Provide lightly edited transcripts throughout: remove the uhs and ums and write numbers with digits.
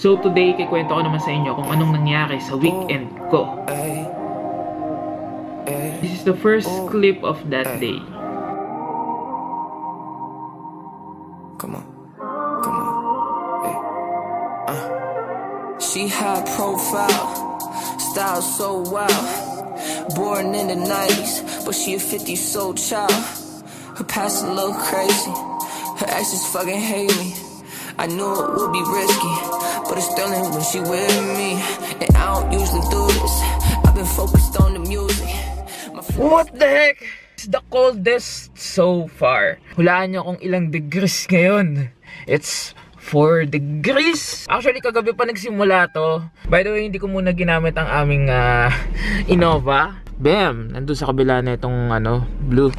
So today, kikwento ko naman sa inyo kung anong nangyari sa weekend ko. This is the first clip of that day. Come on. She high profile, style so wild. Born in the 90s, but she a 50-year-old child. Her past a little crazy, her exes fucking hate me. I knew it would be risky, but it's thrilling when she with me. And I don't usually do this, I've been focused on the music. What the heck? It's the coldest so far. Hulaan nyo kung ilang degrees ngayon. It's 4 degrees. Actually, kagabi pa nagsimula to. By the way, hindi ko muna ginamit ang aming Innova. Bam! Nandun sa kabila na itong blue.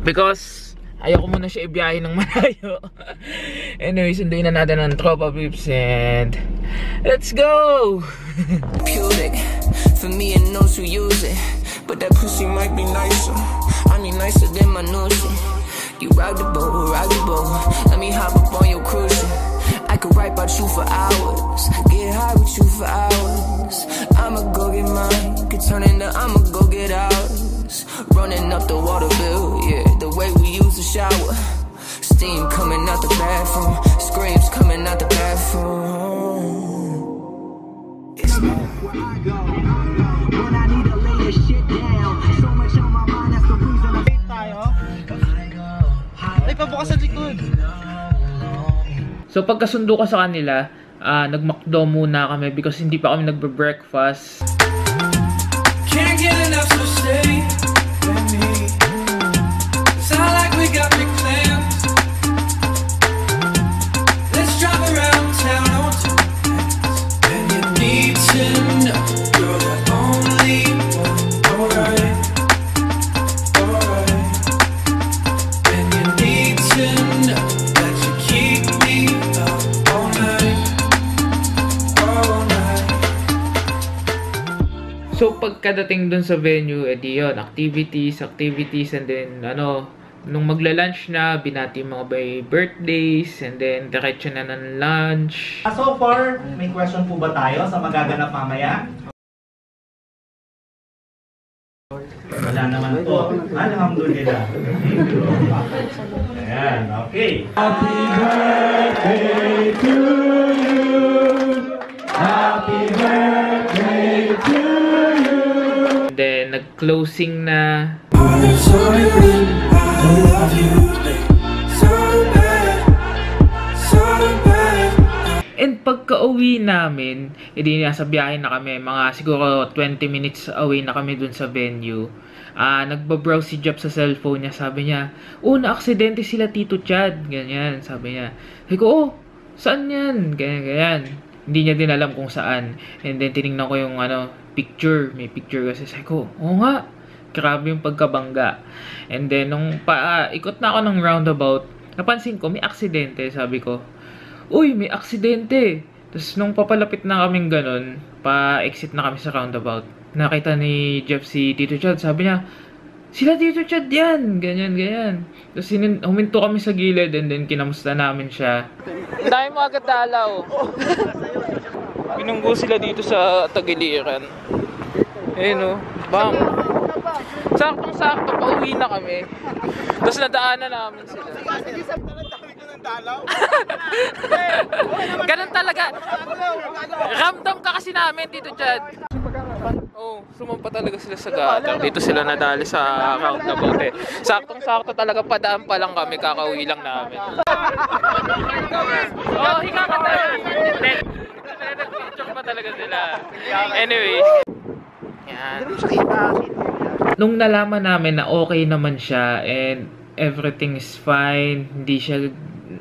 Because ayoko muna siya ibiyahin ng malayo. Anyway, sunduin na natin ang tropa pips and let's go! For me and those who use it, but that pussy might be nicer. I mean nicer than my new shit. You rock the boat, let me hop up on your cruise. I could write about you for hours, get high with you for hours. I'ma go get mine, could turn into I'ma go get ours. Running up the water bill, yeah, the way we use the shower. Steam coming out the bathroom, screams coming out the bathroom. It's where I go when I need to lay this shit down. So much on my mind, that's the reason I hate tayo. Ay, pabukas sa likod. So pagkasundo ko sa kanila, nag-McDo muna kami because hindi pa kami nagbe-breakfast. Can't get enough, so stay with me. Sound like we got big plans. Let's drive around town on two hands. And you need to know you're the only one. Alright. And you need to know that you keep me up all night. So pagkadating dun sa venue, edi yun, activities, and then nung magla-lunch na, binati mga by birthdays, and then diretso na ng lunch. So far, may question po ba tayo sa magaganap mamaya? Wala naman po. Alhamdulillah. Ayan, okay. Happy birthday to you. Happy birthday to you. Then nag-closing na. And pagka-uwi namin, edi nasa biyahe na kami, mga siguro 20 minutes away na kami dun sa venue. Nagbabrowse si Jap sa cellphone niya, sabi niya, na-aksidente sila Tito Chad, ganyan, sabi niya. Sabi ko, saan yan? Ganyan. Hindi niya din alam kung saan. And then tinignan ko yung picture, may picture kasi, sabi ko, nga, grabe yung pagkabangga. And then nung ikot na ako ng roundabout, napansin ko, may aksidente, sabi ko. Uy, may aksidente! Tapos nung papalapit na kaming ganun, pa-exit na kami sa roundabout, nakita ni Jeff si Tito Chad, sabi niya, sila Tito Chad yan! Ganyan. Tapos huminto kami sa gilid and then kinamusta namin siya. Dahil mo agad dalaw. Pinunggo sila dito sa Tagiliran. Ayun bam! Saktong-sakto, pauwi na kami. Tapos nadaanan namin sila. Ganun talaga. Ramdam ka kasi namin dito, Chad. Sumampa talaga sila sa gutter. Dito sila nadali sa roundabout eh. Saktong-sakto talaga, padaan pa lang kami, kakauwi lang namin. Hinga ka talaga. Nag-picture pa talaga sila. Anyway. Yan. Nung nalaman namin na okay naman siya and everything is fine, hindi siya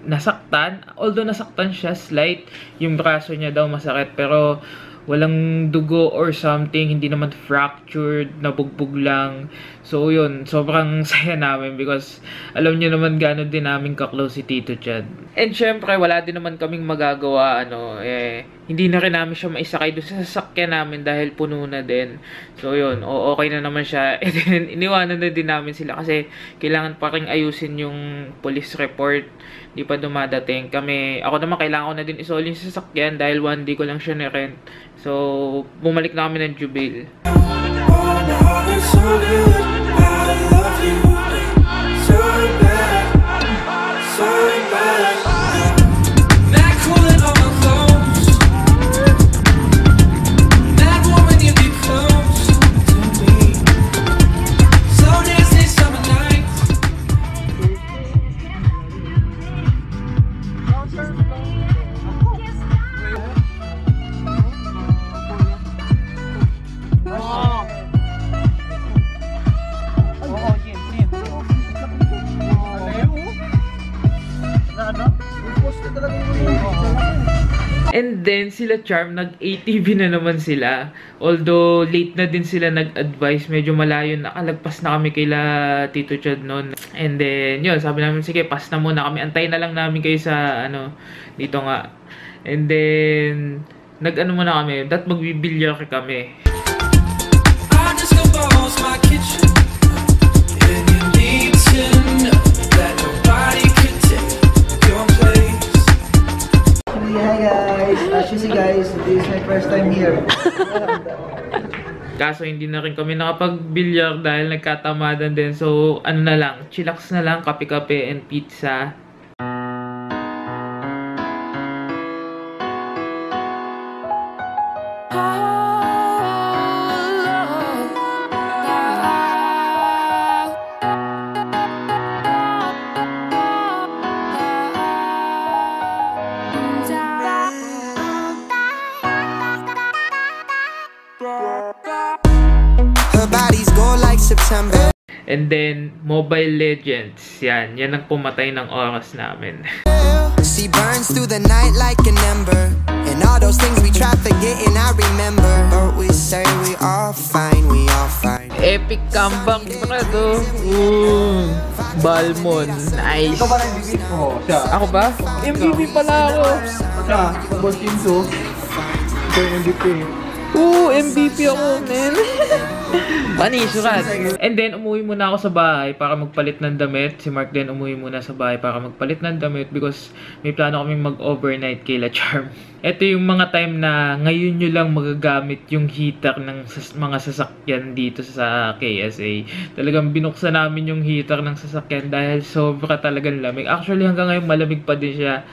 nasaktan, although nasaktan siya slight, yung braso niya daw masakit, pero walang dugo or something, hindi naman fractured, nabugbog lang. So yun, sobrang saya namin because alam niyo naman gano'n din namin ka-close si Tito Chad. And syempre, wala din naman kaming magagawa, hindi na rin namin siya maisakay doon sa sasakyan namin dahil puno na din. So yun, okay na naman siya. And then, iniwanan na din namin sila kasi kailangan pa rin ayusin yung police report Di pa dumadating. Ako naman kailangan ko na din isoli yung sasakyan dahil 1 day ko lang siya ni-rent. So, bumalik na kami ng Jubil. And then, sila Charm, nag-ATV na naman sila. Although, late na din sila nag-advise. Medyo malayo, nakalagpas na kami kaila Tito Chad noon. And then, yun, sabi namin, sige, pass na muna kami. Antay na lang namin kayo sa, dito nga. And then, nag-ano muna kami, magbibilyar kami. Hi guys! Actually guys, this is my first time here. Kaso hindi na rin kami nakapag-bilyar dahil nagkatamadan din. So, na lang, chillax na lang, kape-kape and pizza. September. And then, Mobile Legends. Yan ang pumatay ng oras namin. She burns through the night like an ember. And all those things we try forgetting, I remember. But we say we all fine, we all fine. Epic comeback na to. Balmon. Nice. Ikaw ba nag-MVP mo? Siya? Ako ba? MVP pala ako. Siya? Boss Kinso? Ito yung MVP. MVP ako, man. Panisurat. And then, umuwi muna ako sa bahay para magpalit ng damit. Si Mark din umuwi muna sa bahay para magpalit ng damit because may plano kaming mag-overnight kila Charm. Ito yung mga time na ngayon nyo lang magagamit yung heater ng mga sasakyan dito sa KSA. Talagang binuksan namin yung heater ng sasakyan dahil sobra talagang lamig. Actually, hanggang ngayon malamig pa din siya.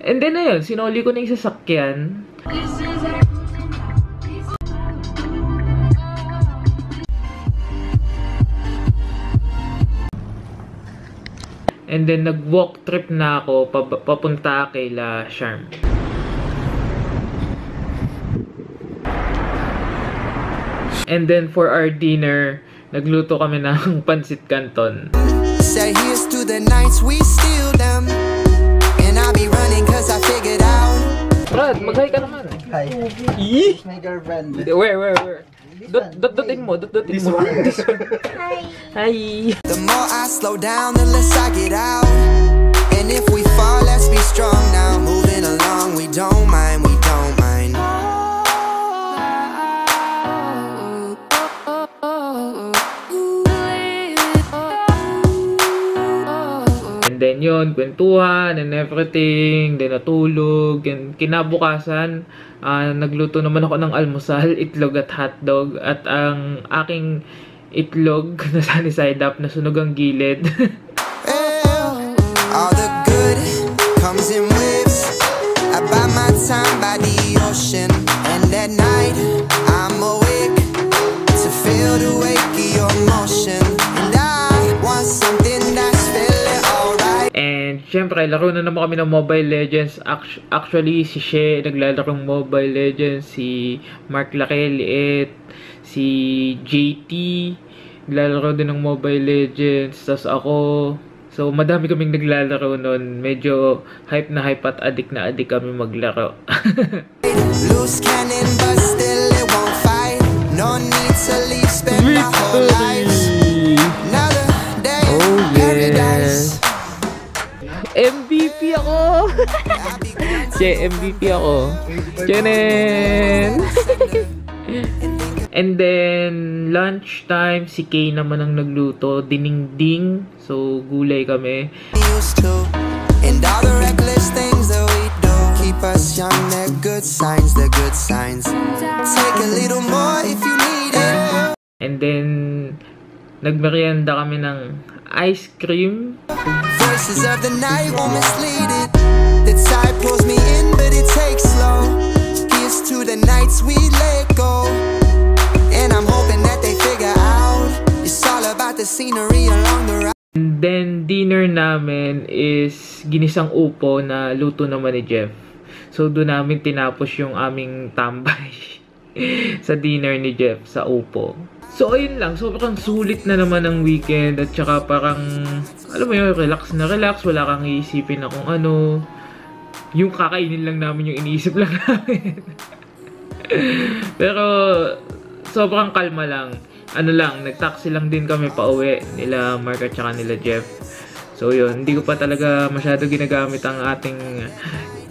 And then ayun, sinoli ko na yung sasakyan. And then nag-walk trip na ako papunta kay La Charm. And then for our dinner, nagluto kami ng pansit canton. Say here's to the nights we steal them. And I'll be running cause I figured out. Brad, mag-hi ka naman. Hi. Eee? My girlfriend. Where? Dotin mo. This one. Hi. The more I slow down, the less I get out. And if we fall, let's be strong now. Moving along, we don't mind, we don't mind. And then yun, kwentuhan and everything, then natulog, and kinabukasan, nagluto naman ako ng almusal, itlog at hotdog, at ang aking itlog na sunny side up, nasunog ang gilid. All the good comes in waves. I buy my time by the ocean. And at night, I'm awake to feel the wake of your motion. And I want something that's feeling alright. And syempre, laro na naman kami ng Mobile Legends. Actually, si She naglalaro ng Mobile Legends, si Mark Lakeliet, si JT naglalaro din ng Mobile Legends, tas ako. So, madami kaming naglalaro nun. Medyo hype na hype at addict na addict kami maglaro. Loose cannon, but still it won't fight. No need to leave, spend my whole life. Another day in paradise. MVP ako! MVP ako. Jenen! And then, lunchtime, si Kay naman ang nagluto. Dinengdeng. So, gulay kami. Used to, and all the reckless things that we do keep us young, they're good signs, they're good signs. Take a little more if you need it. And then, nagmerienda kami ng ice cream. Voices of the night won't mislead it. The tide pulls me in, but it takes slow. Here's to the nights we let go. And I'm hoping that they figure out it's all about the scenery along the ride. And then, dinner namin is ginisang upo na luto naman ni Jeff. So, doon namin tinapos yung aming tambay sa dinner ni Jeff sa upo. So, ayun lang. Sobrang sulit na naman ang weekend at saka parang, alam mo yun, relax na relax. Wala kang iisipin na kung ano. Yung kakainin lang namin yung iniisip lang namin. Pero, sobrang kalma lang. Ano lang, nag-taxi lang din kami pa uwi nila Mark at saka nila Jeff. So yun, hindi ko pa talaga masyado ginagamit ang ating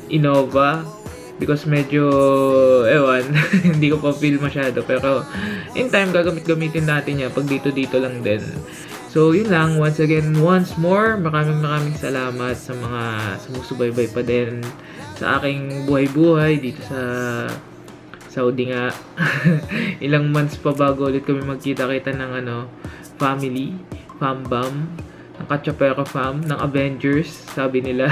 Innova because medyo, ewan, hindi ko pa feel masyado. Pero in time, gamitin natin yan pag dito lang din. So yun lang, once more, maraming salamat sa mga sumusubaybay pa din sa aking buhay-buhay dito sa Saudi nga. Ilang months pa bago ulit kami magkita-kita ng family, fam-bam, ng Kachapero fam, ng Avengers, sabi nila.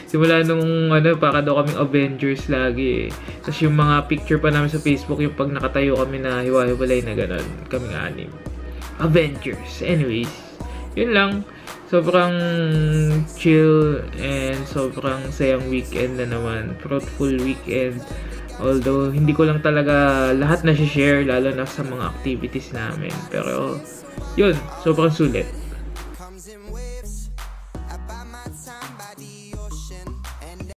Simula nung para daw kaming Avengers lagi eh. Tapos yung mga picture pa namin sa Facebook, yung pag nakatayo kami na hiwa-hiwalay na gano'n, kaming anim. Avengers. Anyways, yun lang. Sobrang chill and sobrang sayang weekend na naman. Fruitful weekend. Although, hindi ko lang talaga lahat na share, lalo na sa mga activities namin. Pero, yun, sobrang sulit.